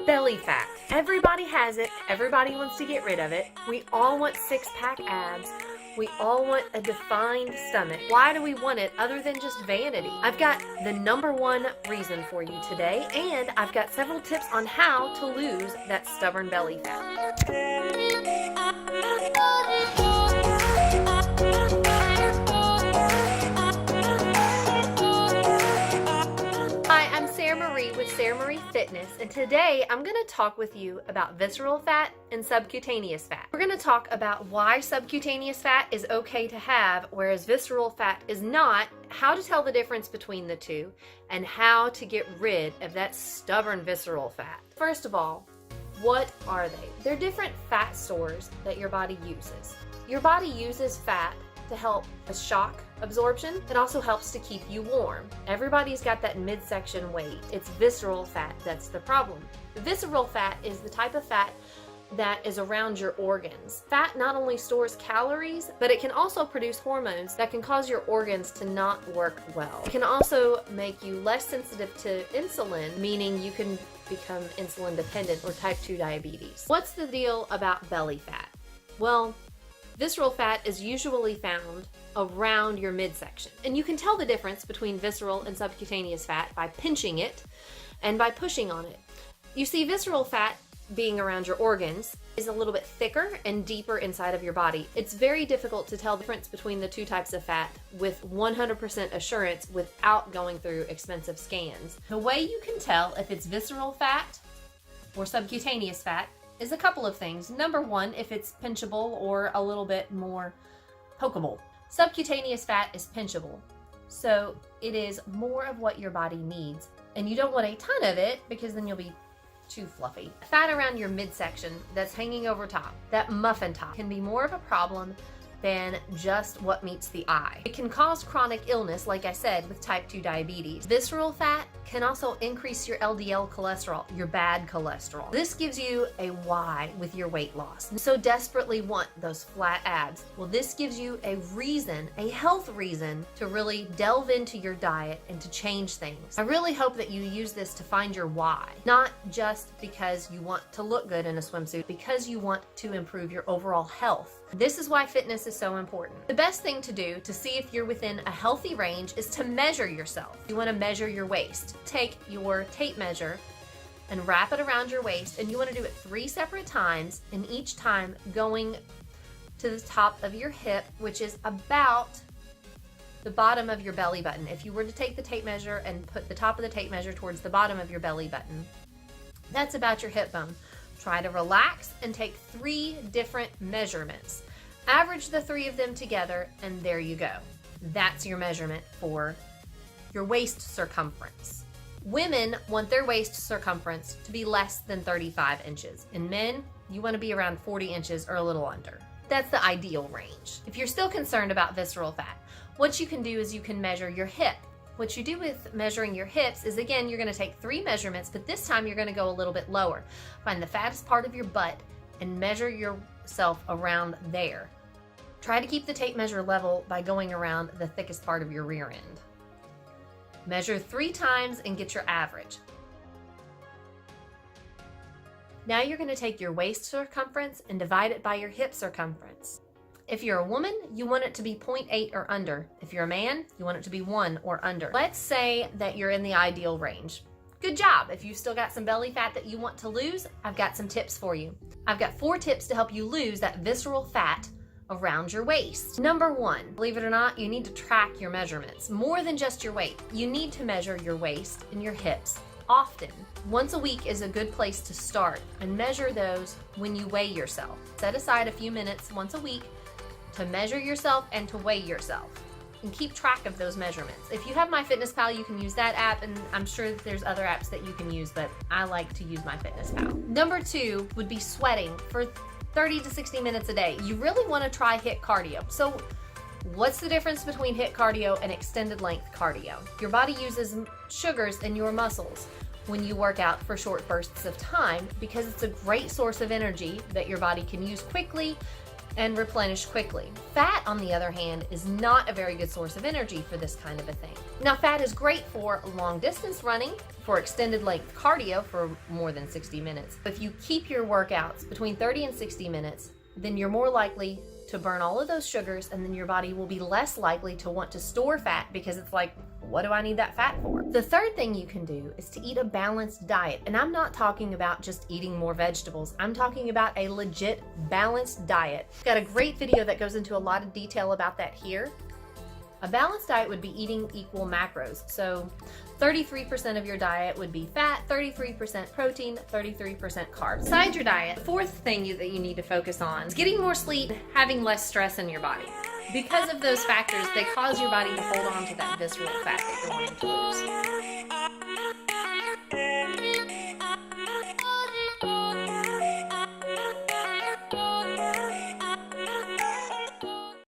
Belly fat. Everybody has it. Everybody wants to get rid of it. We all want six-pack abs. We all want a defined stomach. Why do we want it other than just vanity? I've got the #1 reason for you today, and I've got several tips on how to lose that stubborn belly fat. Hi, I'm Sarah Marie with Sarah Marie Fitness, and today I'm going to talk with you about visceral fat and subcutaneous fat. We're going to talk about why subcutaneous fat is okay to have, whereas visceral fat is not, how to tell the difference between the two, and how to get rid of that stubborn visceral fat. First of all, what are they? They're different fat stores that your body uses. Your body uses fat to help a shock absorption. It also helps to keep you warm. Everybody's got that midsection weight. It's visceral fat that's the problem. The visceral fat is the type of fat that is around your organs. Fat not only stores calories, but it can also produce hormones that can cause your organs to not work well. It can also make you less sensitive to insulin, meaning you can become insulin dependent or type 2 diabetes. What's the deal about belly fat? Well, visceral fat is usually found around your midsection. And you can tell the difference between visceral and subcutaneous fat by pinching it and by pushing on it. You see, visceral fat being around your organs is a little bit thicker and deeper inside of your body. It's very difficult to tell the difference between the two types of fat with 100% assurance without going through expensive scans. The way you can tell if it's visceral fat or subcutaneous fat is a couple of things. #1, if it's pinchable or a little bit more pokeable. Subcutaneous fat is pinchable, so it is more of what your body needs, and you don't want a ton of it because then you'll be too fluffy. Fat around your midsection that's hanging over top, that muffin top, can be more of a problem than just what meets the eye. It can cause chronic illness, like I said, with type 2 diabetes. Visceral fat can also increase your LDL cholesterol, your bad cholesterol. This gives you a why with your weight loss. You so desperately want those flat abs. Well, this gives you a reason, a health reason, to really delve into your diet and to change things. I really hope that you use this to find your why, not just because you want to look good in a swimsuit, because you want to improve your overall health. This is why fitness is so important. The best thing to do to see if you're within a healthy range is to measure yourself. You want to measure your waist. Take your tape measure and wrap it around your waist, and you want to do it 3 separate times, and each time going to the top of your hip, which is about the bottom of your belly button. If you were to take the tape measure and put the top of the tape measure towards the bottom of your belly button, that's about your hip bone. Try to relax and take 3 different measurements. Average the 3 of them together, and there you go. That's your measurement for your waist circumference. Women want their waist circumference to be less than 35 inches. And men, you want to be around 40 inches or a little under. That's the ideal range. If you're still concerned about visceral fat, what you can do is you can measure your hip. What you do with measuring your hips is, again, you're going to take 3 measurements, but this time you're going to go a little bit lower. Find the fattest part of your butt and measure yourself around there. Try to keep the tape measure level by going around the thickest part of your rear end. Measure 3 times and get your average. Now you're going to take your waist circumference and divide it by your hip circumference. If you're a woman, you want it to be 0.8 or under. If you're a man, you want it to be 1 or under. Let's say that you're in the ideal range. Good job. If you've still got some belly fat that you want to lose, I've got some tips for you. I've got 4 tips to help you lose that visceral fat around your waist. #1, believe it or not, you need to track your measurements. More than just your weight. You need to measure your waist and your hips often. Once a week is a good place to start, and measure those when you weigh yourself. Set aside a few minutes once a week to measure yourself and to weigh yourself, and keep track of those measurements. If you have MyFitnessPal, you can use that app, and I'm sure that there's other apps that you can use, but I like to use MyFitnessPal. #2 would be sweating for 30 to 60 minutes a day. You really want to try HIIT cardio. So what's the difference between HIIT cardio and extended length cardio? Your body uses sugars in your muscles when you work out for short bursts of time because it's a great source of energy that your body can use quickly and replenish quickly. Fat, on the other hand, is not a very good source of energy for this kind of a thing. Now, fat is great for long distance running, for extended length cardio for more than 60 minutes. If you keep your workouts between 30 and 60 minutes, then you're more likely to burn all of those sugars, and then your body will be less likely to want to store fat because it's like, what do I need that fat for? The third thing you can do is to eat a balanced diet. And I'm not talking about just eating more vegetables. I'm talking about a legit balanced diet. Got a great video that goes into a lot of detail about that here. A balanced diet would be eating equal macros. So 33% of your diet would be fat, 33% protein, 33% carbs. Besides your diet, the fourth thing that you need to focus on is getting more sleep, having less stress in your body. Because of those factors, they cause your body to hold on to that visceral fat that you're wanting to lose.